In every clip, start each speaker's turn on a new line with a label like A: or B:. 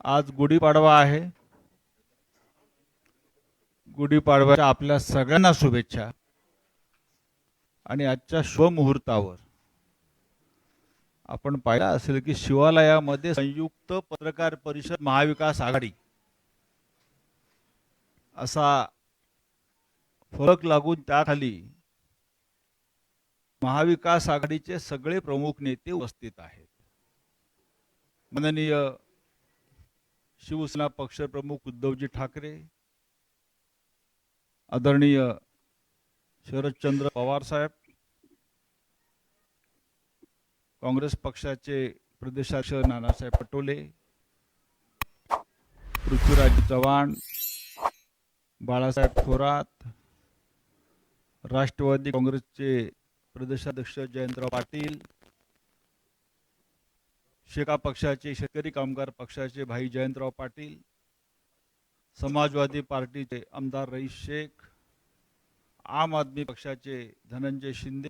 A: आज गुढीपाडवा आहे. गुढीपाडव्याच्या आपल्या सगळ्यांना शुभेच्छा. आणि आजच्या शुभ मुहूर्तावर आपण पाहिलं असेल की शिवालयामध्ये संयुक्त पत्रकार परिषद महाविकास आघाडी असा फलक लागून त्याखाली महाविकास आघाडीचे सगळे प्रमुख नेते उपस्थित आहेत. माननीय शिवसेना पक्षप्रमुख उद्धवजी ठाकरे, आदरणीय शरदचंद्र पवार साहेब, काँग्रेस पक्षाचे प्रदेशाध्यक्ष नानासाहेब पटोले, पृथ्वीराज चव्हाण, बाळासाहेब थोरात, राष्ट्रवादी काँग्रेसचे प्रदेशाध्यक्ष जयंतराव पाटील, शेका पक्षाचे शेतकरी कामगार पक्षाचे भाई जयंतराव पाटील, समाजवादी पार्टीचे आमदार रईस शेख, आम आदमी पक्षाचे धनंजय शिंदे,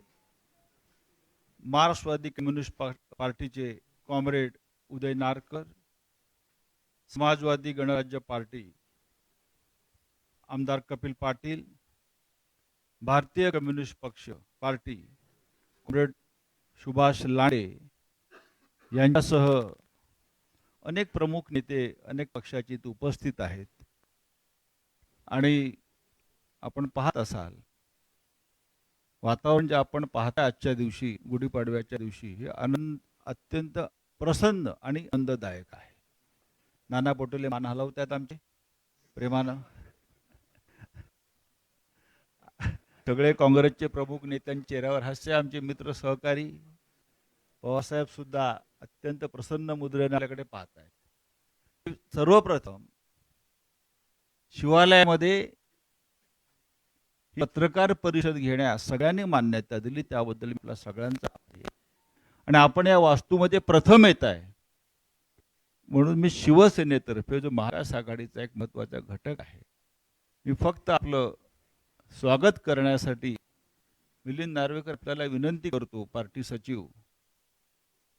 A: मार्क्सवादी कम्युनिस्ट पार्टीचे कॉम्रेड उदय नारकर, समाजवादी गणराज्य पार्टी आमदार कपिल पाटील, भारतीय कम्युनिस्ट पक्ष पार्टी कॉम्रेड सुभाष लांडे यांच्यासह अनेक प्रमुख नेते अनेक पक्षाचे इथे उपस्थित आहेत. आणि आपण पाहत असाल वातावरण जे आपण पाहता आजच्या दिवशी गुढीपाडव्याच्या दिवशी हे आनंद अत्यंत प्रसन्न आणि आनंददायक आहे. नाना पटोले मान हलवतात आमचे प्रेमानं. सगळे काँग्रेसचे प्रमुख नेत्यांच्या चेहऱ्यावर हास्य. आमचे मित्र सहकारी पवारसाहेब सुद्धा अत्यंत प्रसन्न मुद्रेने आपल्याकडे पाहत आहेत. सर्वप्रथम शिवालयामध्ये पत्रकार परिषद घेण्यास सगळ्यांनी मान्यता दिली, त्याबद्दल आपला सगळ्यांचा आभारी आहे. आणि आपण या वास्तूमध्ये प्रथम येत आहे म्हणून मी शिवसेनेतर्फे जो महाराष्ट्र आघाडीचा एक महत्त्वाचा घटक आहे, मी फक्त आपलं स्वागत करण्यासाठी मिलिंद नार्वेकर आपल्याला विनंती करतो, पार्टी सचिव,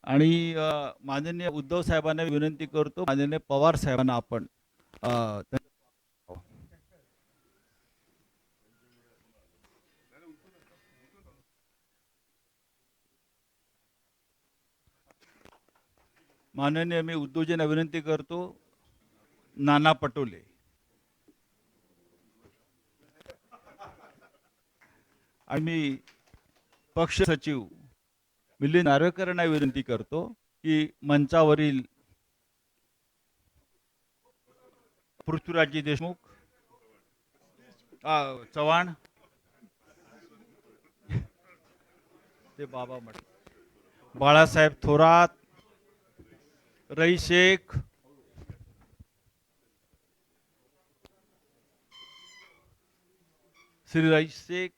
A: आणि माननीय उद्धव साहेबांना विनंती करतो, माननीय पवार साहेबांना आपण माननीय मी उद्धवजींना विनंती करतो, नाना पटोले आणि मी पक्ष सचिव मिलिंद नार्वेकरांना विनंती करतो की मंचावरील पृथ्वीराजजी देशमुख, चव्हाण, ते बाबा म्हटलं, बाळासाहेब थोरात, रईस शेख, श्री रईस शेख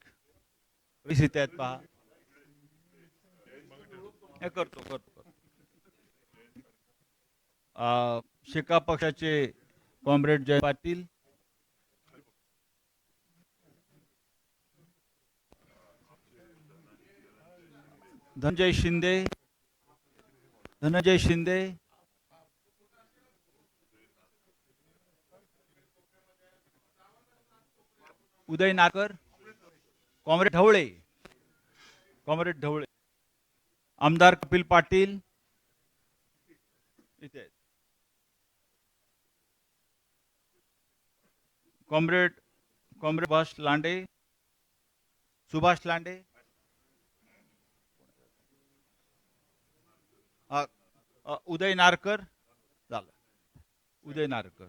A: इथे आहेत पहा. हे करतो शेका पक्षाचे कॉम्रेड जय पाटील, धनंजय शिंदे, उदय नारकर, कॉम्रेड ढवळे, आमदार कपिल पाटील इथे, कॉम्रेड सुभाष लांडे, उदय नारकर झालं, उदय नारकर.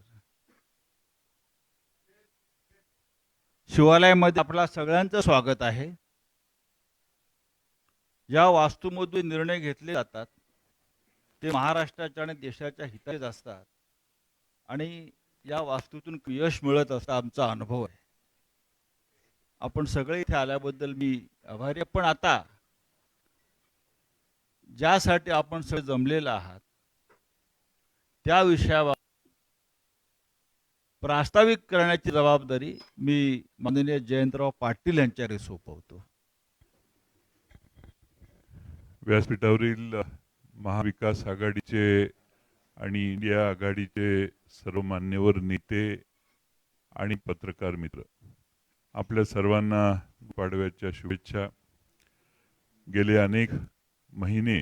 A: शिवालयामध्ये आपला सगळ्यांचं स्वागत आहे. या वास्तूमध्ये निर्णय घेतले जातात ते महाराष्ट्राच्या आणि देशाच्या हिताचे असतात आणि या वास्तूतून यश मिळत असतं, आमचा अनुभव आहे. आपण सगळे इथे आल्याबद्दल मी आभारी आहे. पण आता ज्यासाठी आपण सगळे जमलेले आहात त्या विषयावर प्रास्ताविक करण्याची जबाबदारी मी माननीय जयंतराव पाटील यांच्याकडे सोपवतो.
B: व्यासपीठावरील महाविकास आघाडीचे आणि इंडिया आघाडीचे सर्व मान्यवर नेते आणि पत्रकार मित्र, आपल्या सर्वांना पाडव्याच्या शुभेच्छा. गेले अनेक महिने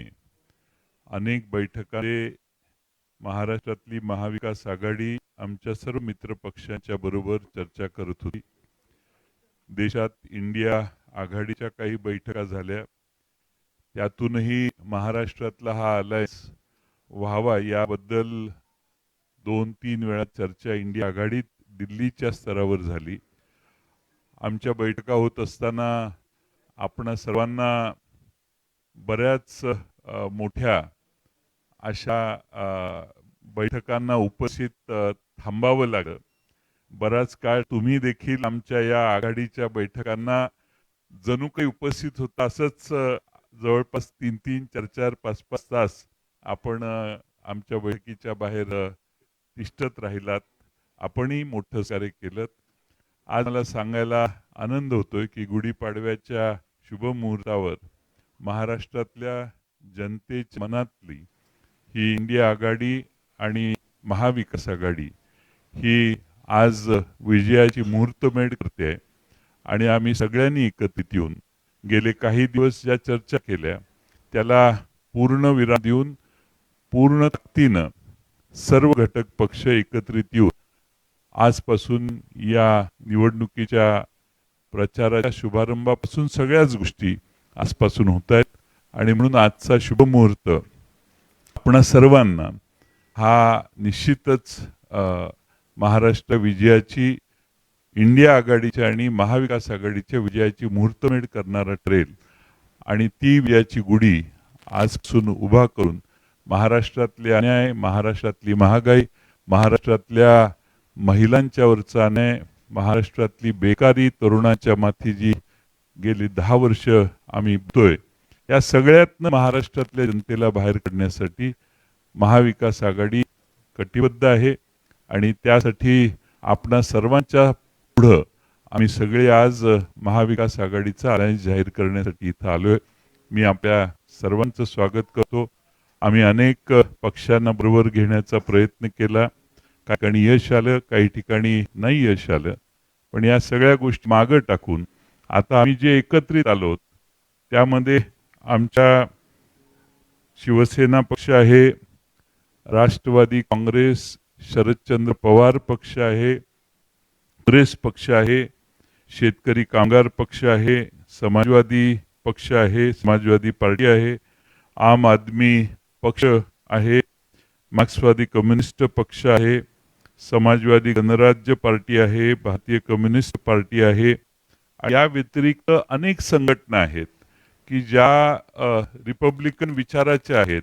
B: अनेक बैठकांमध्ये महाराष्ट्रातली महाविकास आघाडी आमच्या सर्व मित्र पक्षांच्या बरोबर चर्चा करत होती. देशात इंडिया आघाडीच्या काही बैठका झाल्या, त्यातूनही महाराष्ट्रातला हा अलायन्स व्हावा याबद्दल 2-3 वेळा चर्चा इंडिया आघाडीत दिल्लीच्या स्तरावर झाली. आमच्या बैठका होत असताना आपण सर्वांना बऱ्याच मोठ्या अशा बैठकांना उपस्थित थांबावं लागलं. बराच काळ तुम्ही देखील आमच्या या आघाडीच्या बैठकांना जणू काही उपस्थित होता. असंच जवळपास 3-3, 4-4, 5-5 तास आपण आमच्या बैठकीच्या बाहेर तिष्ठत राहिलात. आपणही मोठं कार्य केलं. आज मला सांगायला आनंद होतोय की गुढीपाडव्याच्या शुभ मुहूर्तावर महाराष्ट्रातल्या जनतेच्या मनातली ही इंडिया आघाडी आणि महाविकास आघाडी ही आज विजयाची मुहूर्तमेढ करते. आणि आम्ही सगळ्यांनी एकत्रित येऊन गेले काही दिवस ज्या चर्चा केल्या त्याला पूर्ण विराम देऊन पूर्ण ताकदीनं सर्व घटक पक्ष एकत्रित येऊन आजपासून या निवडणुकीच्या प्रचाराच्या शुभारंभापासून सगळ्याच गोष्टी आजपासून होत आहेत. आणि म्हणून आजचा शुभ मुहूर्त आपणा सर्वांना हा निश्चितच महाराष्ट्र विजयाची, इंडिया आघाडीच्या आणि महाविकास आघाडीच्या विजयाची मुहूर्तमेढ करणारा ठरेल. आणि ती विजयाची गुढी आजपासून उभा करून महाराष्ट्रातले अन्याय, महाराष्ट्रातली महागाई, महाराष्ट्रातल्या महिलांच्यावरचा अन्याय, महाराष्ट्रातली बेकारी, तरुणाच्या माथी जी गेली 10 वर्ष आम्ही बघतोय, या सगळ्यातनं महाराष्ट्रातल्या जनतेला बाहेर काढण्यासाठी महाविकास आघाडी कटिबद्ध आहे. आणि त्यासाठी आपणा सर्वांच्या पुढं आम्ही सगळे आज महाविकास आघाडीचा अलायन्स जाहीर करण्यासाठी इथं आलोय. मी आपल्या सर्वांचं स्वागत करतो. आम्ही अनेक पक्षांना बरोबर घेण्याचा प्रयत्न केला. काही ठिकाणी यश आलं, काही ठिकाणी नाही यश आलं. पण या सगळ्या गोष्टी मागं टाकून आता आम्ही जे एकत्रित आलो त्यामध्ये आमच्या शिवसेना पक्ष आहे, राष्ट्रवादी काँग्रेस, शरदचंद्र पवार पक्ष आहे, काँग्रेस पक्ष आहे, शेतकरी कामगार पक्ष आहे, समाजवादी पक्ष आहे, समाजवादी पार्टी आहे, आम आदमी पक्ष आहे, मार्क्सवादी कम्युनिस्ट पक्ष आहे, समाजवादी गणराज्य पार्टी आहे, भारतीय कम्युनिस्ट पार्टी आहे. या व्यतिरिक्त अनेक संघटना आहेत की ज्या रिपब्लिकन विचाराच्या आहेत,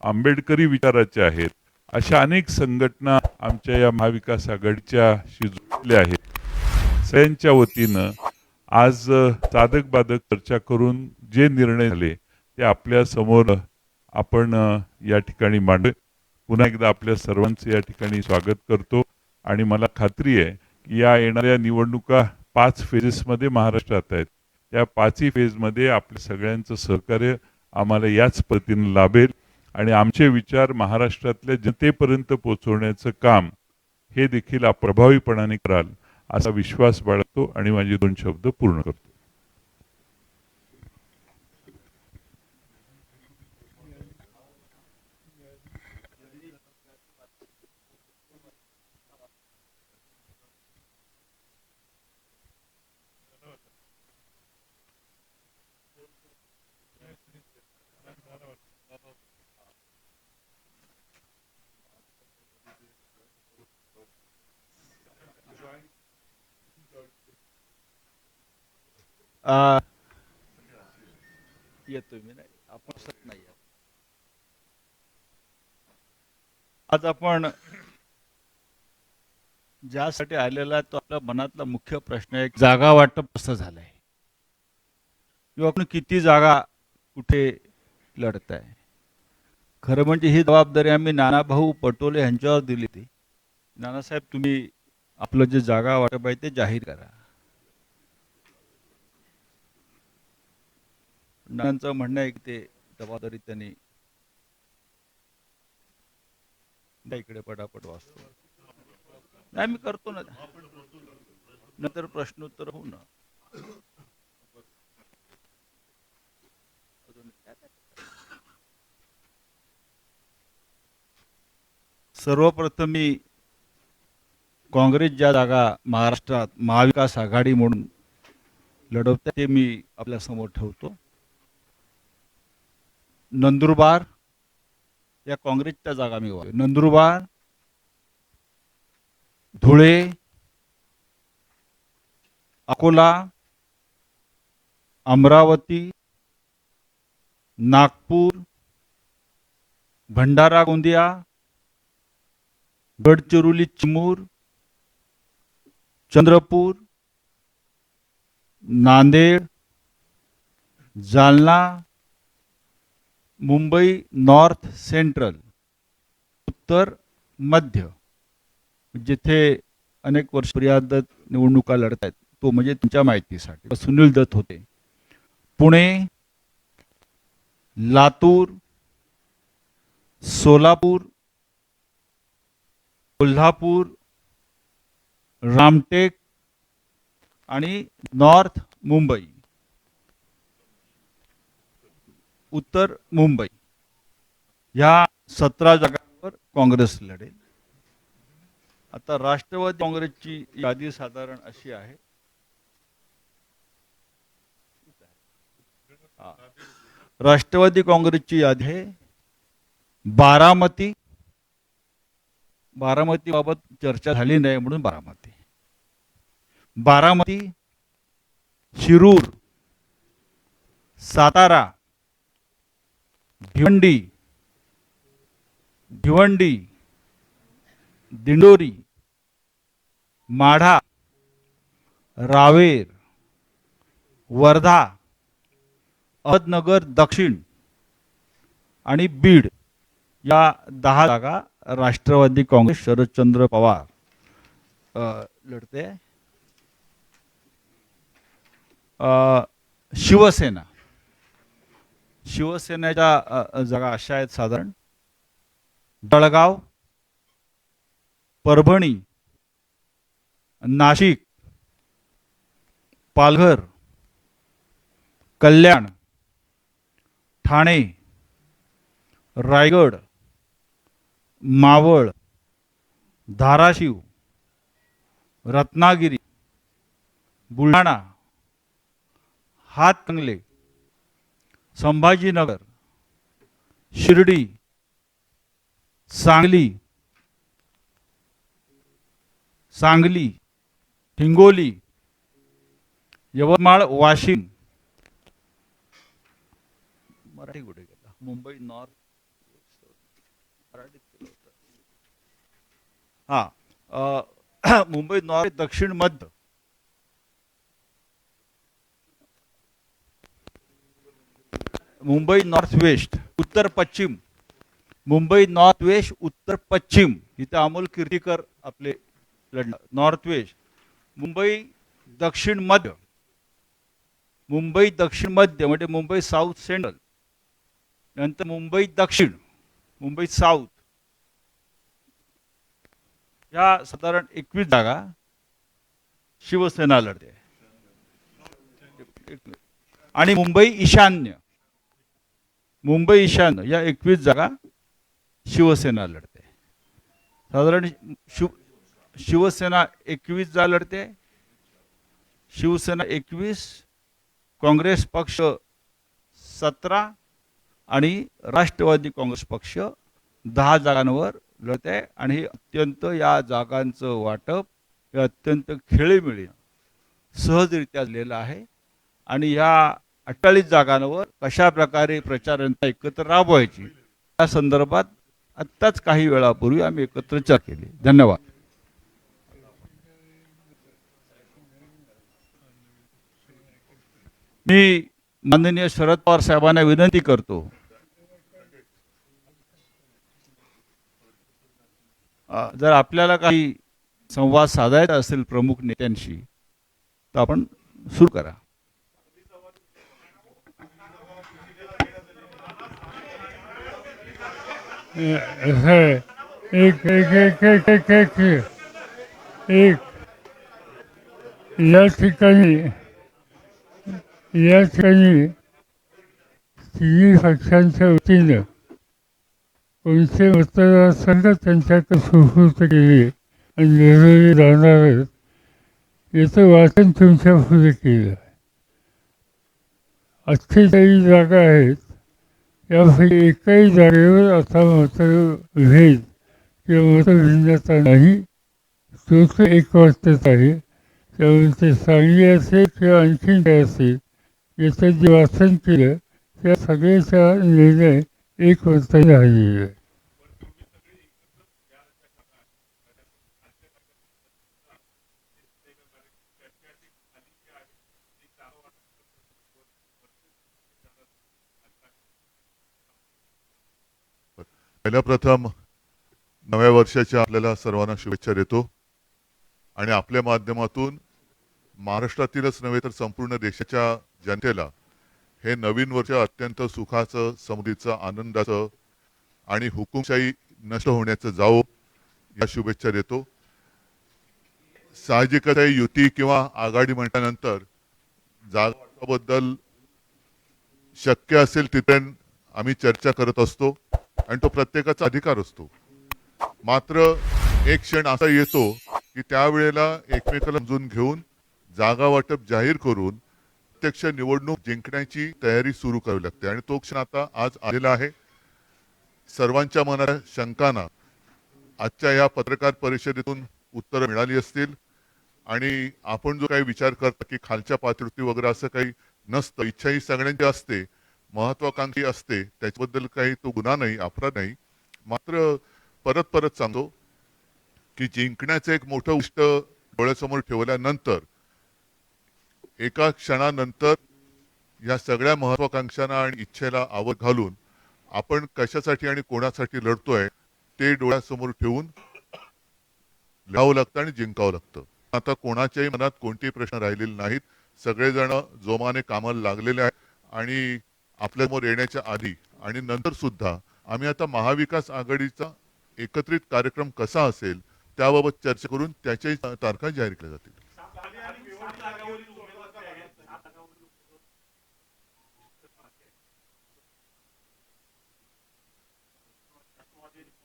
B: आंबेडकरी विचाराच्या आहेत. अशा अनेक संघटना आमच्या या महाविकास आघाडीच्या जोडल्या आहेत. सगळ्यांच्या वतीनं आज साधक बाधक चर्चा करून जे निर्णय झाले ते आपल्या समोर आपण या ठिकाणी मांडले. पुन्हा एकदा आपल्या सर्वांचं या ठिकाणी स्वागत करतो. आणि मला खात्री आहे की या येणाऱ्या निवडणुका 5 फेजेसमध्ये महाराष्ट्रात आहेत. या 5ही फेजमध्ये आपल्या सगळ्यांचं सहकार्य आम्हाला याच पद्धतीने लाभेल आणि आमचे विचार महाराष्ट्रातल्या जनतेपर्यंत पोहोचवण्याचं काम हे देखील आप प्रभावीपणाने कराल असा विश्वास बाळगतो आणि माझे 2 शब्द पूर्ण करतो.
A: येतोय मी, नाही आपण सत नाही. आज आपण ज्यासाठी आलेला आहे तो आपल्या मनातला मुख्य प्रश्न आहे, जागा वाटप कसं झालंय किंवा आपण किती जागा कुठे लढताय. खरं म्हणजे ही जबाबदारी आम्ही नानाभाऊ पटोले यांच्यावर दिली होती. नानासाहेब, तुम्ही आपलं जे जागा वाटप आहे ते जाहीर करा. नानांचं म्हणणं आहे की ते जबाबदारी त्यांनी नाही इकडे पटापट वाचतो. नाही मी करतो ना, नंतर प्रश्नोत्तर होऊ ना. सर्वप्रथम मी काँग्रेस ज्या जागा महाराष्ट्रात महाविकास आघाडी म्हणून लढवते ते मी आपल्या समोर ठेवतो. नंदुरबार या काँग्रेसच्या जागा मी नंदुरबार, धुळे, अकोला, अमरावती, नागपूर, भंडारा गोंदिया, गडचिरोली चिमूर, चंद्रपूर, नांदेड, जालना, मुंबई नॉर्थ सेंट्रल, उत्तर मध्य, जिथे अनेक वर्ष पर्यंत निवडणुका लढत आहेत तो म्हणजे तुमच्या माहितीसाठी सुनील दत्त होते. पुणे, लातूर, सोलापूर, कोल्हापूर, रामटेक आणि नॉर्थ मुंबई, उत्तर मुंबई या 17 जागांवर काँग्रेस लढेल. आता राष्ट्रवादी काँग्रेसची यादी साधारण अशी आहे. राष्ट्रवादी काँग्रेसची यादी आहे. बारामती, बारामतीबाबत चर्चा झाली नाही म्हणून बारामती, बारामती, शिरूर, सातारा, भिवंडी, भिवंडी, दिंडोरी, माढा, रावेर, वर्धा, अहमदनगर दक्षिण आणि बीड या 10 जागा राष्ट्रवादी काँग्रेस शरदचंद्र पवार लढते. शिवसेना, शिवसेनेच्या जागा अशा आहेत साधारण जळगाव, परभणी, नाशिक, पालघर, कल्याण, ठाणे, रायगड, मावळ, धाराशिव, रत्नागिरी, बुलढाणा, हातकणंगले, संभाजीनगर, शिर्डी, सांगली, हिंगोली, यवतमाळ, वाशिम, मराठी कुठे गेला, मुंबई नॉर्थ, हा मुंबई नॉर्थ दक्षिण मध्य, मुंबई नॉर्थ वेस्ट उत्तर पश्चिम, मुंबई नॉर्थ वेस्ट उत्तर पश्चिम इथे अमोल कीर्तीकर आपले लढणार. नॉर्थ वेस्ट, मुंबई दक्षिण मध्य, मुंबई दक्षिण मध्य म्हणजे मुंबई साऊथ सेंट्रल, नंतर मुंबई दक्षिण, मुंबई साऊथ या साधारण 21 जागा शिवसेना लढते. आणि मुंबई ईशान्य, मुंबई ईशान्य या 21 जागा शिवसेना लढते. साधारण शिवसेना 21 जागा लढते. शिवसेना 21, काँग्रेस पक्ष 17 आणि राष्ट्रवादी काँग्रेस पक्ष 10 जागांवर लढते. आणि हे अत्यंत या जागांचं वाटप हे अत्यंत खेळीमेळी सहजरित्या झालेलं आहे. आणि या 48 जागांवर कशा प्रकारे प्रचार यंत्रणा एकत्र राबवायची या संदर्भात आत्ताच काही वेळापूर्वी आम्ही एकत्र चर्चा केली. धन्यवाद. मी माननीय शरद पवार साहेबांना विनंती करतो, जर आपल्याला काही संवाद साधायचा असेल प्रमुख नेत्यांशी तर आपण सुरू करा.
C: एक एक एक एक एक एक एक या ठिकाणी या ठिकाणी तिन्ही पक्षांच्या वतीनं कोणते मतदारसंघ त्यांच्याकडे सुपूर्द केले आणि निवडून राहणार आहेत याचं वाचन तुमच्या पुढे केलं. 48 जागा आहेत, यापैकी एकाही जागेवर आता मतभेद किंवा मतभिन्नता नाही. तोच एक वाटत आहे. त्यामुळे ते चांगली असेल किंवा आणखीन काय असेल याचं जे वाचन केलं त्या सगळ्याचा निर्णय एक मताने झालेला आहे.
D: पहिल्या प्रथम नव्या वर्षाच्या आपल्याला सर्वांना शुभेच्छा देतो आणि आपल्या माध्यमातून महाराष्ट्रातीलच नव्हे तर संपूर्ण देशाच्या जनतेला हे नवीन वर्ष अत्यंत सुखाचं, समृद्धीचं, आनंदाचं आणि हुकुमशाही नष्ट होण्याचं जावो या शुभेच्छा देतो. साहजिकच आहे युती किंवा आघाडी म्हटल्यानंतर जागाबद्दल शक्य असेल तिथे आम्ही चर्चा करत असतो आणि तो प्रत्येकाचा अधिकार असतो. मात्र एक क्षण असा येतो की त्यावेळेला एकमेकाला समजून घेऊन जागा वाटप जाहीर करून प्रत्यक्ष निवडणूक जिंकण्याची तयारी सुरू करावी लागते आणि तो क्षण आता आज आलेला आहे. सर्वांच्या मनात शंकांना आजच्या या पत्रकार परिषदेतून उत्तरं मिळाली असतील आणि आपण जो काही विचार करता की खालच्या पातळीवरती वगैरे असं काही नसतं. इच्छा ही सगळ्यांची असते, महत्वाकांक्षी असते, त्याच्याबद्दल काही तो गुन्हा नाही, अपराध नाही. मात्र परत परत सांगतो की जिंकण्याचं एक मोठं उद्दिष्ट डोळ्यासमोर ठेवल्यानंतर एका क्षणानंतर या सगळ्या महत्वाकांक्षांना आणि इच्छेला आवड घालून आपण कशासाठी आणि कोणासाठी लढतोय ते डोळ्यासमोर ठेवून लढावं लागतं आणि जिंकावं लागतं. आता कोणाच्याही मनात कोणतेही प्रश्न राहिलेले नाहीत. सगळेजण जोमाने कामाला लागलेले आहेत आणि आपल्यासमोर येण्याच्या आधी आणि नंतर सुद्धा आम्ही आता महाविकास आघाडीचा एकत्रित कार्यक्रम कसा असेल त्याबाबत चर्चा करून त्याच्याही तारखा जाहीर केल्या जातील.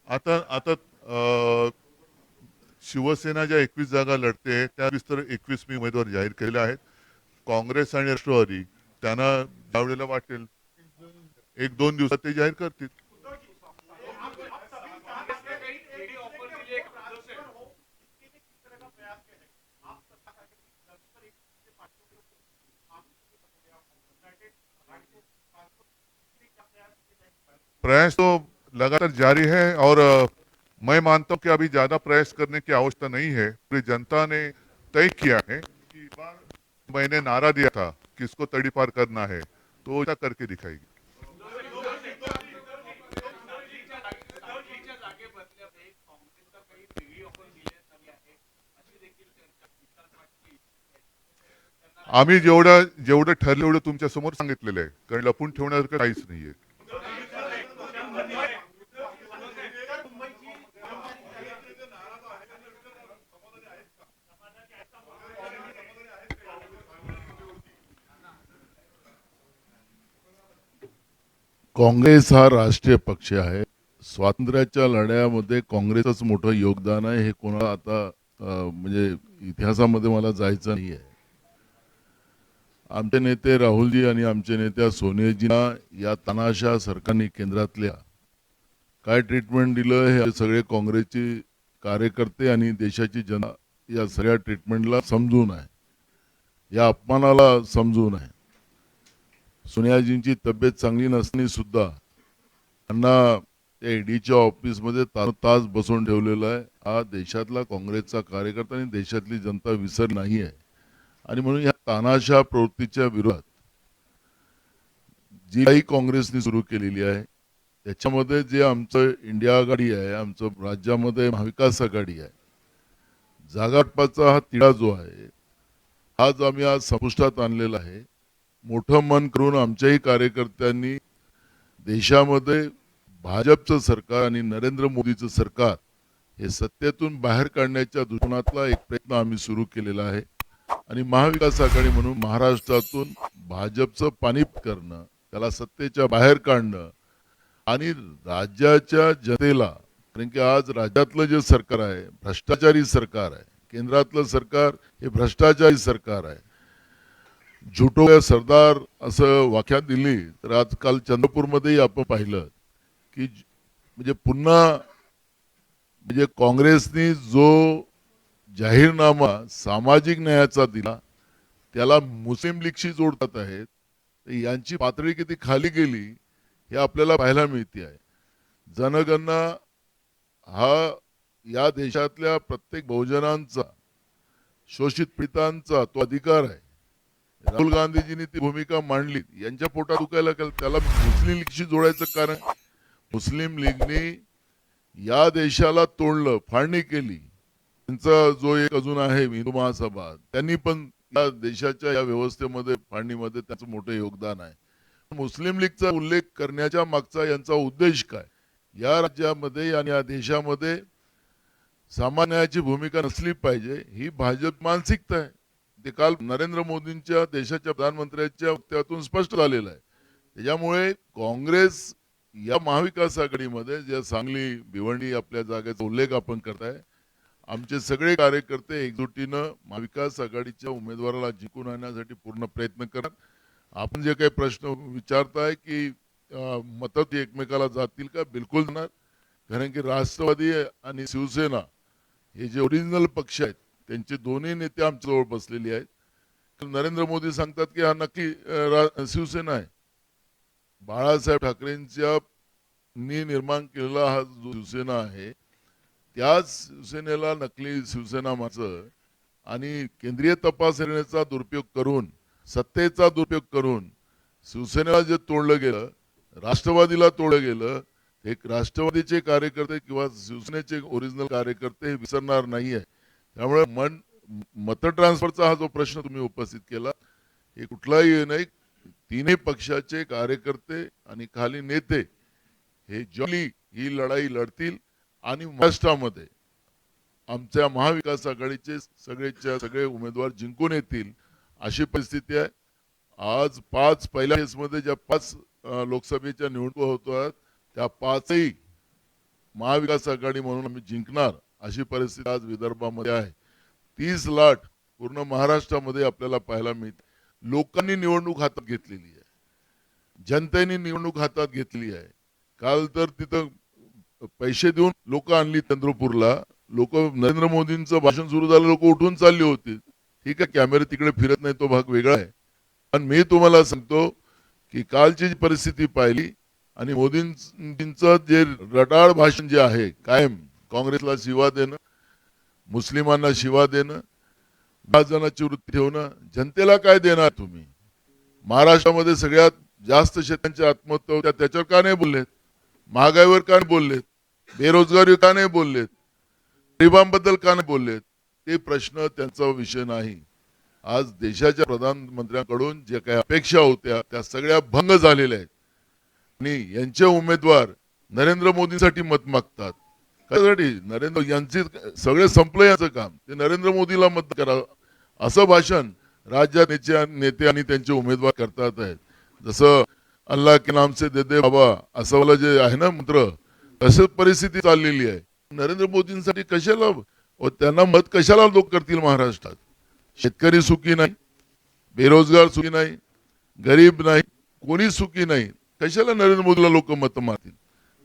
D: आता आता शिवसेना ज्या 21 जागा लढते त्या तर 21 मी उमेदवार जाहीर केले आहेत. काँग्रेस आणि राष्ट्रवादी त्यांना ज्यावेळेला वाटेल 1-2 दिवसात ते जाहीर करतील. प्रयास तो लगातार जारी है और मैं मानता हूं कि अभी ज्यादा प्रयास करने की आवश्यकता नहीं है. पूरी जनता ने तय किया है कि मैंने नारा दिया था किसको तड़ीपार करना है तो ऐसा करके दिखाएगी. आम्ही जेवढं जेवढं ठरलं तेवढं तुमच्या समोर सांगितलेलं आहे, कारण लपून ठेवण्यासारखं काहीच नाहीये.
E: काँग्रेस हा राष्ट्रीय पक्ष आहे. स्वातंत्र्याच्या लढ्यामध्ये काँग्रेसच मोठं योगदान आहे. हे कोणाला आता म्हणजे इतिहासामध्ये मला जायचं नाही आहे. आमचे नेते राहुलजी आणि आमचे नेत्या सोनियाजींना या तानाशा सरकारने केंद्रातल्या काय ट्रीटमेंट दिलं हे सगळे काँग्रेसचे कार्यकर्ते आणि देशाची जनता या सगळ्या ट्रीटमेंटला समजून आहे, या अपमानाला समजून आहे. सोनियाजींची तब्येत चांगली नसताना सुद्धा त्यांना त्या ईडीच्या ऑफिसमध्ये तास बसवून ठेवलेला आहे. हा देशातला काँग्रेसचा कार्यकर्ता आणि देशातली जनता विसर नाही आहे. आणि म्हणून या तानाशा प्रवृत्तीच्या विरोधात जी काही काँग्रेसने सुरू केलेली आहे त्याच्यामध्ये जे आमचं इंडिया आघाडी आहे, आमचं राज्यामध्ये महाविकास आघाडी आहे, जागावाटपाचा हा तिढा जो आहे हा जो आम्ही आज संपुष्टात आणलेला आहे. मोठं मन करून आमच्याही कार्यकर्त्यांनी देशामध्ये भाजपचं सरकार आणि नरेंद्र मोदीचं सरकार हे सत्तेतून बाहेर काढण्याच्या दृष्टिकोनातला एक प्रयत्न आम्ही सुरू केलेला आहे आणि महाविकास आघाडी म्हणून महाराष्ट्रातून भाजपचं पानिप करणं, त्याला सत्तेच्या बाहेर काढणं आणि राज्याच्या जनतेला, कारण की आज राज्यातलं जे सरकार आहे भ्रष्टाचारी सरकार आहे, केंद्रातलं सरकार हे भ्रष्टाचारी सरकार आहे. झुटो या सरदार असं व्याख्या दिली तर आजकाल चंद्रपूरमध्येही आपण पाहिलं की म्हणजे पुन्हा म्हणजे काँग्रेसने जो जाहीरनामा सामाजिक न्यायाचा दिला त्याला मुस्लिम लीगशी जोडतात आहेत. यांची पातळी किती खाली गेली हे आपल्याला पाहायला मिळते आहे. जनगणना हा या देशातल्या प्रत्येक बहुजनांचा, शोषित पीडितांचा तो अधिकार आहे. राहुल गांधीजींनी ती भूमिका मांडली, यांच्या पोटात दुखायला त्याला मुस्लिम लीगशी जोडायचं कारण मुस्लिम लीगने या देशाला तोडलं, फाळणी केली. त्यांचा जो एक अजून आहे हिंदू महासभा, त्यांनी पण या देशाच्या या व्यवस्थेमध्ये फाळणीमध्ये त्याचं मोठं योगदान आहे. मुस्लिम लीगचा उल्लेख करण्याच्या मागचा यांचा उद्देश काय? या राज्यामध्ये आणि या देशामध्ये सामान्याची भूमिका नसली पाहिजे ही भाजप मानसिकता आहे. ते काल नरेंद्र मोदींच्या देशाच्या प्रधानमंत्र्यांच्या वक्तव्यातून स्पष्ट झालेलं आहे. त्याच्यामुळे काँग्रेस या महाविकास आघाडीमध्ये ज्या सांगली भिवंडी आपल्या जागेचा उल्लेख आपण करताय, आमचे सगळे कार्यकर्ते एकजुटीनं महाविकास आघाडीच्या उमेदवाराला जिंकून आणण्यासाठी पूर्ण प्रयत्न करतात. आपण जे काही प्रश्न विचारताय की मतं एकमेकाला जातील का, बिलकुल जाणार. कारण की राष्ट्रवादी आणि शिवसेना हे जे ओरिजिनल पक्ष आहेत त्यांचे दोन्ही नेते आमच्याजवळ बसलेले आहेत. नरेंद्र मोदी सांगतात की हा नक्की शिवसेना आहे. बाळासाहेब ठाकरेंच्या निर्माण केलेला हा जो शिवसेना आहे त्याच शिवसेनेला नकली शिवसेना माणसं आणि केंद्रीय तपास यंत्रणेचा दुरुपयोग करून, सत्तेचा दुरुपयोग करून शिवसेनेला जे तोडलं गेलं, राष्ट्रवादीला तोडलं गेलं, एक राष्ट्रवादीचे कार्यकर्ते किंवा शिवसेनेचे ओरिजिनल कार्यकर्ते हे विसरणार नाहीये. त्यामुळे मत ट्रान्सफरचा हा जो प्रश्न तुम्ही उपस्थित केला हे कुठलाही नाही. तीनही पक्षाचे कार्यकर्ते आणि खाली नेते हे जॉली ही लढाई लढतील आणि महाराष्ट्रामध्ये आमच्या महाविकास आघाडीचे सगळे उमेदवार जिंकून येतील अशी परिस्थिती आहे. आज पहिल्या फेजमध्ये ज्या 5 लोकसभेच्या निवडणुका होतात त्या 5ही महाविकास आघाडी म्हणून आम्ही जिंकणार अशी परिस्थिती आज विदर्भामध्ये आहे. 30 लाट पूर्ण महाराष्ट्रामध्ये आपल्याला पाहायला मिळते. लोकांनी निवडणूक हातात घेतलेली आहे, जनतेने निवडणूक हातात घेतली आहे. काल तर तिथं पैसे देऊन लोक आणली चंद्रपूरला. लोक नरेंद्र मोदींचं भाषण सुरू झालं, लोक उठून चालली होती. ठीक आहे, कॅमेरे तिकडे फिरत नाही तो भाग वेगळा आहे. पण मी तुम्हाला सांगतो की कालची जी परिस्थिती पाहिली आणि मोदींचं जे रटाळ भाषण जे आहे, कायम काँग्रेसला शिवा देणं, मुस्लिमांना शिवा देणं, विभाजनाची वृत्ती ठेवणं, जनतेला काय देणार तुम्ही? महाराष्ट्रामध्ये सगळ्यात जास्त शेतकऱ्यांच्या आत्महत्या होत्या त्याच्यावर का नाही बोललेत? महागाईवर का नाही बोललेत? बेरोजगारीवर का नाही बोललेत? गरिबांबद्दल का नाही बोललेत? ते प्रश्न त्यांचा विषय नाही. आज देशाच्या प्रधानमंत्र्यांकडून जे काही अपेक्षा होत्या त्या सगळ्या भंग झालेल्या आहेत आणि यांचे उमेदवार नरेंद्र मोदींसाठी मत मागतात. कशासाठी? नरेंद्र यांचे सगळे संपलं याचं काम, ते नरेंद्र मोदीला मत करा असं भाषण राज्यात नेते आणि त्यांचे उमेदवार करतात आहेत. जसं अल्लाह के नाम से दे दे बाबा असं वाला जे आहे ना मंत्र, तसंच परिस्थिती चाललेली आहे. नरेंद्र मोदींसाठी कशाला त्यांना मत कशाला लोक करतील? महाराष्ट्रात शेतकरी सुखी नाही, बेरोजगार सुखी नाही, गरीब नाही, कोणी सुखी नाही. कशाला नरेंद्र मोदीला लोक मत मारतील?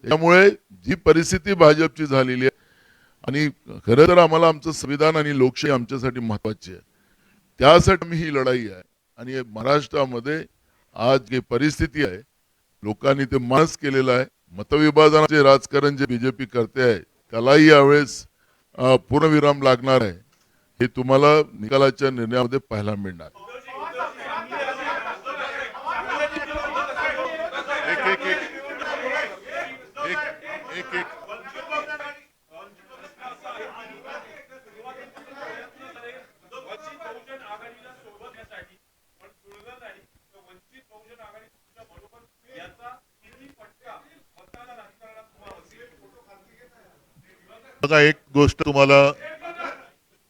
E: त्यामुळे जी परिस्थिती भाजपची झालेली आहे आणि खरं तर आम्हाला आमचं संविधान आणि लोकशाही आमच्यासाठी महत्वाची आहे. त्यासाठी मी ही लढाई आहे आणि महाराष्ट्रामध्ये आज जी परिस्थिती आहे लोकांनी ते मानस केलेलं आहे. मतविभाजनाचे राजकारण जे बीजेपी करते आहे त्यालाही यावेळेस पूर्णविराम लागणार आहे. हे तुम्हाला निकालाच्या निर्णयामध्ये पाहायला मिळणार.
D: बघा, एक गोष्ट तुम्हाला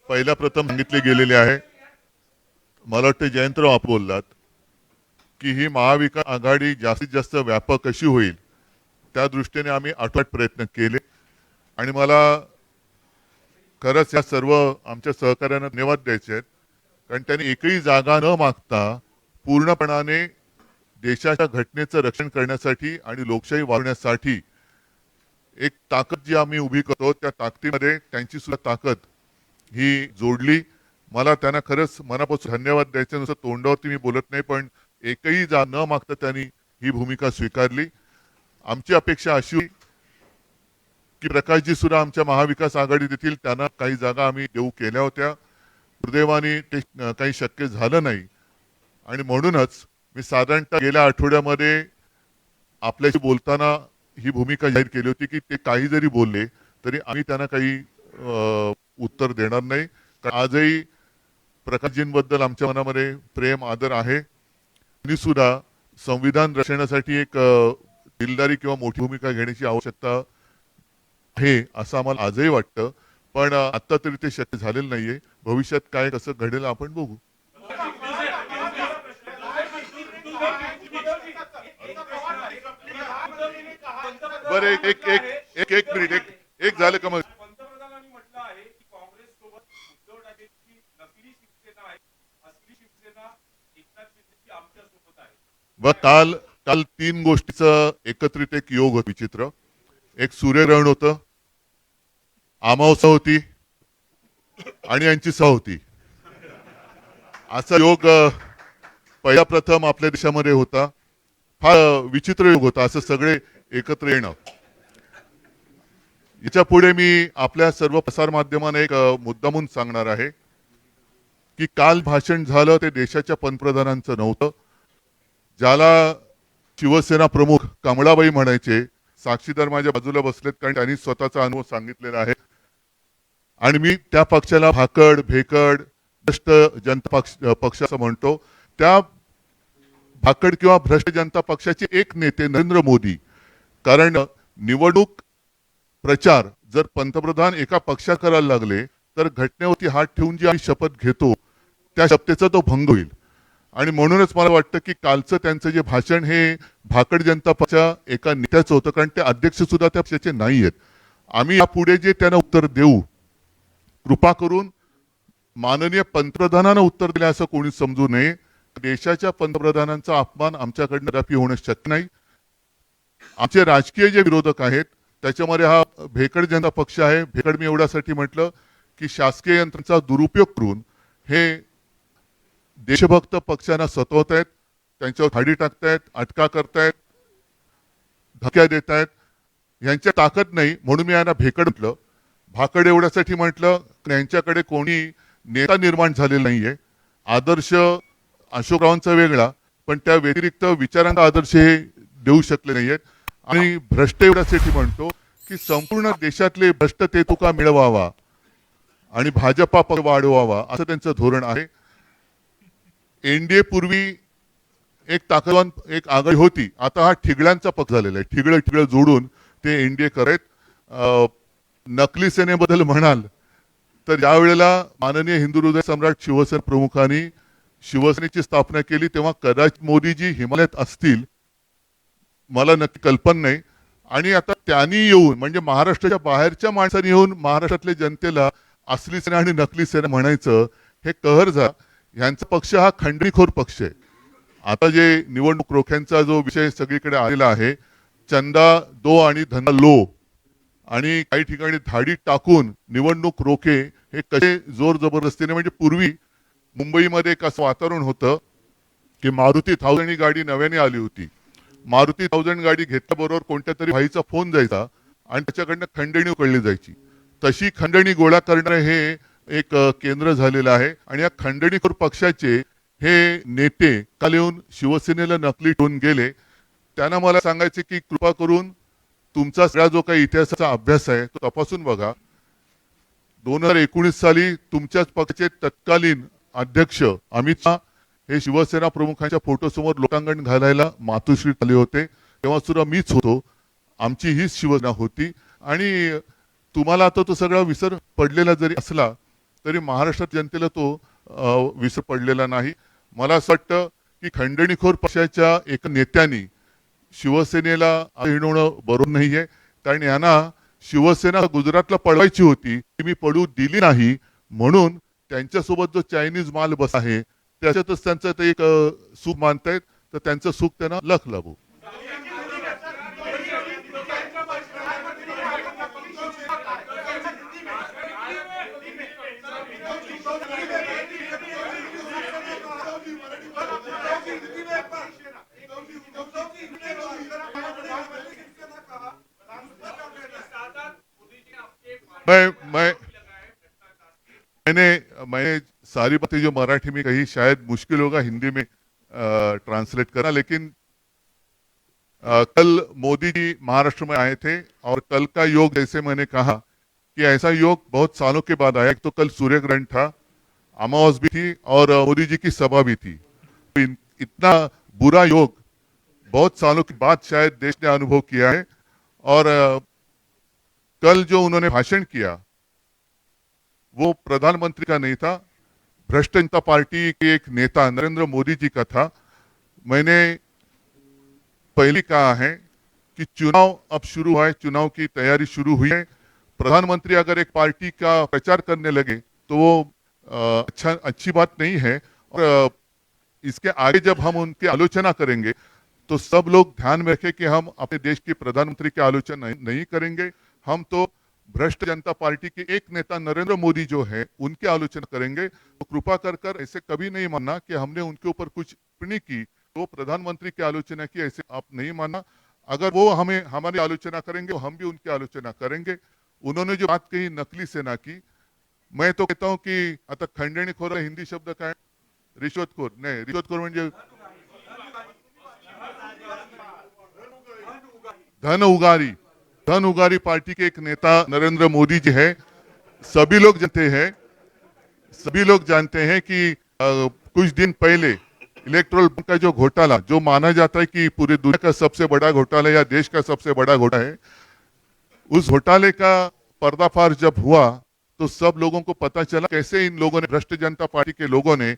D: पहिल्या प्रथम सांगितली गेलेली आहे. मला वाटतं जयंतराव आप बोललात की ही महाविकास आघाडी जास्तीत जास्त व्यापक कशी होईल त्या दृष्टीने आम्ही आठवट प्रयत्न केले आणि मला खरंच या सर्व आमच्या सहकार्यांना धन्यवाद द्यायचे आहेत, कारण त्यांनी एकही जागा न मागता पूर्णपणाने देशाच्या घटनेचं रक्षण करण्यासाठी आणि लोकशाही वाढवण्यासाठी एक ताकद जी आम्ही उभी करतो त्या ताकदीमध्ये त्यांची सुद्धा ताकद ही जोडली. मला त्यांना खरंच मनापासून धन्यवाद द्यायचे. नुसतं तोंडावरती मी बोलत नाही, पण एकही न मागता त्यांनी ही भूमिका स्वीकारली. आमची अपेक्षा अशी होती की प्रकाशजी सुद्धा आमच्या महाविकास आघाडीत येतील. त्यांना काही जागा आम्ही देऊ केल्या होत्या. दुर्दैवाने ते काही शक्य झालं नाही आणि म्हणूनच मी साधारणतः गेल्या आठवड्यामध्ये आपल्याशी बोलताना ही भूमिका जाहीर केली होती की ते काही जरी बोलले तरी आम्ही त्यांना काही उत्तर देणार नाही. कारण आजही प्रकाशजींबद्दल आमच्या मनामध्ये प्रेम आदर आहे. त्यांनी सुद्धा संविधान रक्षणासाठी एक दिलदारी किंवा मोठी भूमिका घेण्याची आवश्यकता आहे असं आम्हाला आजही वाटतं. पण आता तरी ते शक्य झालेलं नाहीये. भविष्यात काय कसं घडेल आपण बघू. बरं, एक एक एक एक एक मिनिट एक झालं का मग.
F: पंतप्रधानांनी म्हटलं आहे की काँग्रेस सोबत उद्धव ठाकरेंची नकली शिवसेना आहे, असली शिवसेना एकनाथ शिंदेची आमच्या सोबत आहे.
D: काल काल 3 गोष्टीचं एकत्रित एक योग होत विचित्र. एक सूर्यग्रहण होतं, अमावस्या होती आणि यांची सह होती. असा योग पहिला प्रथम आपल्या देशामध्ये होता. फार विचित्र योग होता असं सगळे एकत्र येणं. याच्या पुढे मी आपल्या सर्व प्रसार माध्यमांना एक मुद्दामून सांगणार आहे की काल भाषण झालं ते देशाच्या पंतप्रधानांचं नव्हतं. ज्याला शिवसेना प्रमुख कमळाबाई म्हणायचे, साक्षीदार माझ्या बाजूला बसलेत कारण त्यांनी स्वतःचा अनुभव सांगितलेला आहे. आणि मी त्या पक्षाला भाकड भेकड भ्रष्ट जनता पक्ष असं म्हणतो. त्या भाकड किंवा भ्रष्ट जनता पक्षाचे एक नेते नरेंद्र मोदी, कारण निवडणूक प्रचार जर पंतप्रधान एका पक्षात करायला लागले तर घटनेवरती हात ठेवून जी आम्ही शपथ घेतो त्या शपथेचा तो भंग होईल. आणि म्हणूनच मला वाटतं की कालचं त्यांचं जे भाषण हे भाकड जनता पक्षा एका नेत्याचं होतं, कारण ते अध्यक्ष सुद्धा त्या पक्षाचे नाही आहेत. आम्ही यापुढे जे त्यांना उत्तर देऊ, कृपा करून माननीय पंतप्रधानांना उत्तर दिले असं कोणी समजू नये. देशाच्या पंतप्रधानांचा अपमान आमच्याकडनं कदापि होणं शक्य नाही. आमचे राजकीय जे विरोधक आहेत त्याच्यामध्ये हा भेकड जनता पक्ष आहे. भेकड मी एवढ्यासाठी म्हटलं की शासकीय यंत्रणेचा दुरुपयोग करून हे देशभक्त पक्षांना सतवत आहेत, त्यांच्यावर खाडी टाकतायत, अटका करतायत, धक्या देत आहेत. यांच्या ताकद नाही म्हणून मी यांना भेकड म्हटलं. भाकड एवढ्यासाठी म्हटलं यांच्याकडे कोणी नेता निर्माण झालेला नाहीये. आदर्श अशोकरावांचा वेगळा, पण त्या व्यतिरिक्त विचारांचा आदर्श हे देऊ शकले नाहीयेत. आणि भ्रष्ट एवढ्यासाठी म्हणतो की संपूर्ण देशातले भ्रष्ट ते तुका मिळवावा आणि भाजपा पक्ष वाढवावा असं त्यांचं धोरण आहे. एनडीए पूर्वी एक ताकदवान एक आघाडी होती, आता हा ठिगळ्यांचा पक्ष झालेला आहे. ठिगळं जोडून ते एनडीए करत. नकली सेनेबद्दल म्हणाल तर ज्या वेळेला माननीय हिंदू हृदय सम्राट शिवसेना प्रमुखांनी शिवसेनेची स्थापना केली तेव्हा कदाचित मोदीजी हिमालयात असतील, मला नक्की कल्पना नाही. आणि आता त्यांनी येऊन म्हणजे महाराष्ट्राच्या बाहेरच्या माणसांनी येऊन महाराष्ट्रातल्या जनतेला असली सेना आणि नकली सेना म्हणायचं हे कहर जा. यांचा पक्ष हा खंडणीखोर पक्ष आहे. आता जे निवडणूक रोख्यांचा जो विषय सगळीकडे आलेला आहे, चंदा दो आणि धंदा लो, आणि काही ठिकाणी धाडी टाकून निवडणूक रोखे हे कसे जोर जबरदस्तीने, म्हणजे पूर्वी मुंबईमध्ये एक असं वातावरण होतं की मारुती 1000 ही गाडी नव्याने आली होती. मारुती 1000 गाडी घेतल्याबरोबर कोणत्या तरी भाईचा फोन जायचा आणि त्याच्याकडनं खंडणी उकळली जायची. तशी खंडणी गोळा करणारे हे एक केंद्र झालेलं आहे. आणि या खंडणीखोर पक्षाचे हे नेते काल येऊन शिवसेनेला नकली ठेवून गेले. त्यांना मला सांगायचे की कृपा करून तुमचा सगळा जो काही इतिहासाचा अभ्यास आहे तो तपासून बघा. 2019 साली तुमच्याच पक्षाचे तत्कालीन अध्यक्ष अमित शहा हे शिवसेना प्रमुखांच्या फोटोसमोर लोटांगण घालायला मातोश्रीत आले होते. तेव्हा सुद्धा मीच होतो. आमची हीच शिवसेना होती. आणि तुम्हाला आता तो सगळा विसर पडलेला जरी असला तरी महाराष्ट्रात जनतेला तो विसर पडलेला नाही. मला असं वाटतं की खंडणीखोर पक्षाच्या एका नेत्यांनी शिवसेनेला हिणवणं बरोबर नाहीये. कारण यांना शिवसेना गुजरातला पळवायची होती, ती मी पळू दिली नाही, म्हणून त्यांच्यासोबत जो चायनीज माल बस आहे त्याच्यातच त्यांचं ते एक सुख मानतायत. तर त्यांचं सुख त्यांना लख लाभो. मैंने सारी बातें जो मराठी में कही शायद मुश्किल होगा हिंदी में ट्रांसलेट करना, लेकिन कल मोदी जी महाराष्ट्र में आए थे और कल का योग जैसे मैंने कहा कि ऐसा योग बहुत सालों के बाद आया. एक तो कल सूर्य ग्रहण था, अमावस भी थी और मोदी जी की सभा भी थी. इतना बुरा योग बहुत सालों के बाद शायद देश ने अनुभव किया है. और कल जो उन्होंने भाषण किया वो प्रधानमंत्री का नहीं था, भ्रष्ट जनता पार्टी के एक नेता नरेंद्र मोदी जी का था. मैंने पहले कहा है कि चुनाव अब शुरू हुआ है, चुनाव की तैयारी शुरू हुई है. प्रधानमंत्री अगर एक पार्टी का प्रचार करने लगे तो वो अच्छी बात नहीं है. और इसके आगे जब हम उनकी आलोचना करेंगे तो सब लोग ध्यान में रखें कि हम अपने देश के प्रधानमंत्री की आलोचना नहीं करेंगे. हम तो भ्रष्ट जनता पार्टी के एक नेता नरेंद्र मोदी जो है उनकी आलोचना करेंगे. तो कृपा कर ऐसे कभी नहीं मानना कि हमने उनके ऊपर कुछ टिप्पणी की तो प्रधानमंत्री की आलोचना की, ऐसे आप नहीं मानना. अगर वो हमें हमारी आलोचना करेंगे तो हम भी उनकी आलोचना करेंगे. उन्होंने जो बात कही नकली सेना की, मैं तो कहता हूं कि आता खंडणीखोर हिंदी शब्द काय, रिश्वतखोर नाही, रिश्वतखोर म्हणजे धन उगारी पार्टी के एक नेता नरेंद्र मोदी जी है. सभी लोग जानते हैं कि कुछ दिन पहले इलेक्ट्रल बॉन्ड का जो घोटाला, जो माना जाता है कि पूरी दुनिया का सबसे बड़ा घोटाला या देश का सबसे बड़ा घोटाला है, उस घोटाले का पर्दाफाश जब हुआ तो सब लोगों को पता चला कैसे इन लोगों ने, भ्रष्ट जनता पार्टी के लोगों ने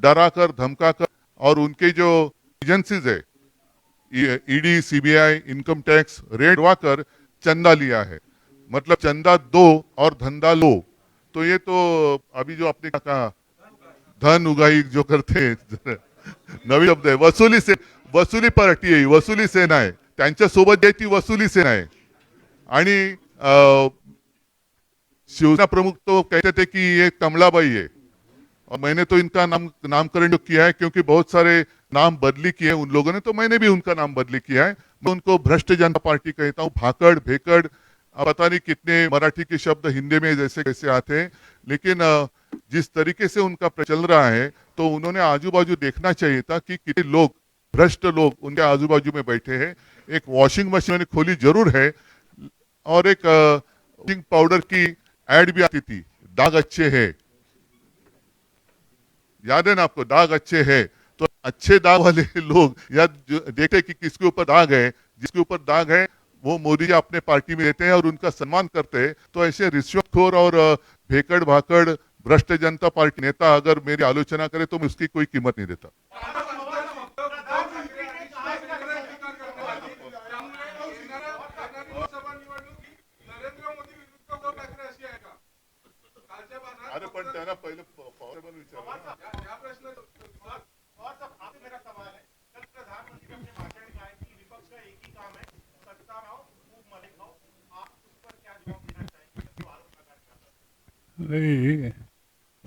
D: डरा कर धमका कर और उनके जो एजेंसीज है ED, CBI, income tax raid कर चंदा लिया है. मतलब चंदा दो और धंधा लो. तो ये तो अभी जो आपने कहा धन उगाई जो करते हैं नवीन शब्द आहे, वसुली पार्टी आहे, वसुली सेना आहे. त्यांच्यासोबत ती वसुली सेना आहे. आणि शिवसेना प्रमुख तो कहते थे कि ये कमलाबाई है, और मैंने तो इनका नामकरण जो किया है क्योंकि बहुत सारे नाम बदली किए उन लोगों ने, तो मैंने भी उनका नाम बदली किया है. मैं उनको भ्रष्ट जनता पार्टी कहता हूँ. भाकड़ भेकड़ पता नहीं कितने मराठी के शब्द हिंदी में जैसे कैसे आते हैं, लेकिन जिस तरीके से उनका चल रहा है तो उन्होंने आजू बाजू देखना चाहिए था कि कितने लोग, भ्रष्ट लोग उनके आजू बाजू में बैठे हैं. एक वॉशिंग मशीन खोली जरूर है और एक वॉशिंग पाउडर की एड भी आती थी, दाग अच्छे है, याद है ना आपको, दाग अच्छे है. तो अच्छे दाग वाले लोग या देखते कि किसके ऊपर दाग है, जिसके ऊपर दाग है वो मोदी जी अपने पार्टी में देते हैं और उनका सम्मान करते हैं. तो ऐसे रिश्वतखोर और भेकड़ भाकड़ भ्रष्ट जनता पार्टी नेता अगर मेरी आलोचना करे तो मैं उसकी कोई कीमत नहीं देता. अरे पण त्यांना पहिले पॉवरेबल विचार.
C: भाई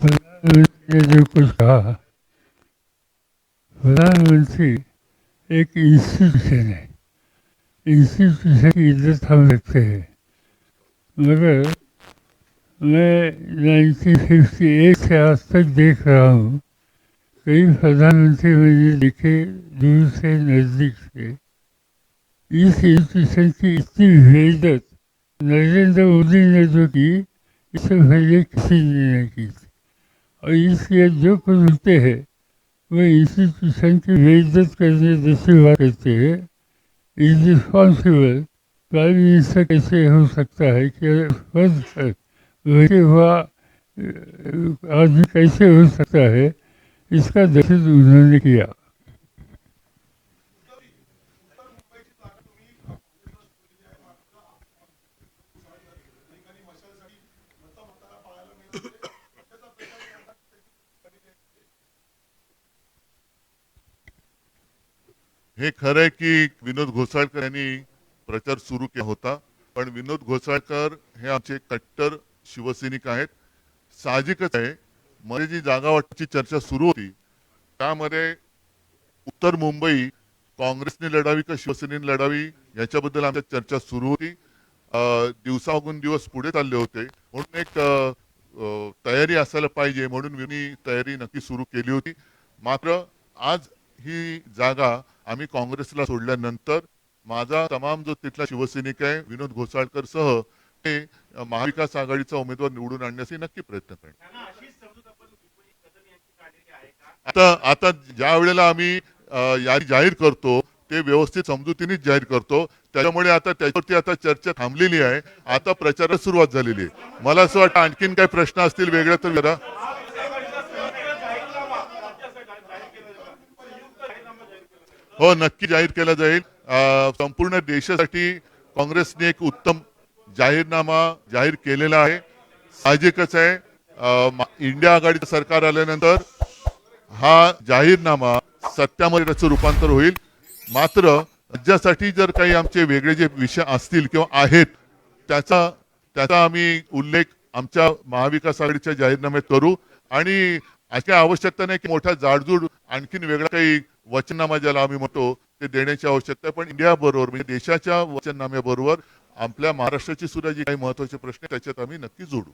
C: प्रधानमंत्री ने जो कुछ कहा, प्रधानमंत्री एक इंस्टीट्यूशन है, इंस्टीट्यूशन की इज्जत हम रखते हैं. मगर मैं 1958 से आज तक देख रहा हूँ कई प्रधानमंत्री मैंने देखे दूर से नज़दीक से. इस इंस्टीट्यूशन की इतनी बेइज्जत नरेंद्र मोदी ने जो की, इससे पहले किसी ने नहीं की थी. और इसलिए जो कुछ होते हैं वो इंस्टीट्यूशन की बेइज्जत करने जैसी बात करते हैं. इज रिस्पॉन्सिबल प्राइम मिनिस्टर कैसे हो सकता है कि वैसे हुआ आदमी कैसे हो सकता है, इसका दर्शन उन्होंने किया।
D: हे खरं आहे की विनोद घोसाळकर यांनी प्रचार सुरू केला होता, पण विनोद घोसाळकर हे आमचे कट्टर शिवसैनिक आहेत. साहजिकच आहे, मध्ये जी जागा वाटपाची चर्चा सुरू होती त्यामध्ये उत्तर मुंबई काँग्रेसने लढावी का शिवसेनेने लढावी याच्याबद्दल आमच्या चर्चा सुरू होती. दिवसामागून दिवस पुढे चालले होते, म्हणून एक तयारी असायला पाहिजे म्हणून मी तयारी नक्की सुरू केली होती. मात्र आज ही जागा आम्ही काँग्रेसला सोडल्यानंतर माझा तमाम जो तिथला शिवसैनिक आहे विनोद घोसाळकर सह ते महाविकास आघाडीचा उमेदवार निवडून आणण्यासाठी नक्की प्रयत्न करेन. आता ज्या वेळेला आम्ही यादी जाहीर करतो ते व्यवस्थित समजुतीनेच जाहीर करतो, त्याच्यामुळे आता त्याच्यावरती आता चर्चा थांबलेली आहे. आता प्रचारास सुरुवात झालेली आहे. मला असं वाटतं आणखीन काही प्रश्न असतील वेगळे तर विचारा. हो, नक्की जाहीर केला जाईल. संपूर्ण देशासाठी काँग्रेसने एक उत्तम जाहीरनामा जाहीर केलेला आहे. साहजिकच आहे, इंडिया आघाडीचं सरकार आल्यानंतर हा जाहीरनामा सत्यामध्ये त्याचं रूपांतर होईल. मात्र राज्यासाठी जर काही आमचे वेगळे जे विषय असतील किंवा आहेत त्याचा आम्ही उल्लेख आमच्या महाविकास आघाडीच्या जाहीरनाम्यात करू. आणि अशी आवश्यकता नाही की मोठा जाडजूड आणखीन वेगळा काही वचननामा ज्याला आम्ही म्हणतो ते देण्याची आवश्यकता आहे, पण इंडिया बरोबर म्हणजे देशाच्या वचननाम्याबरोबर आपल्या महाराष्ट्राची सुद्धा जी काही महत्वाचे प्रश्न आहेत त्याच्यात आम्ही नक्की जोडू.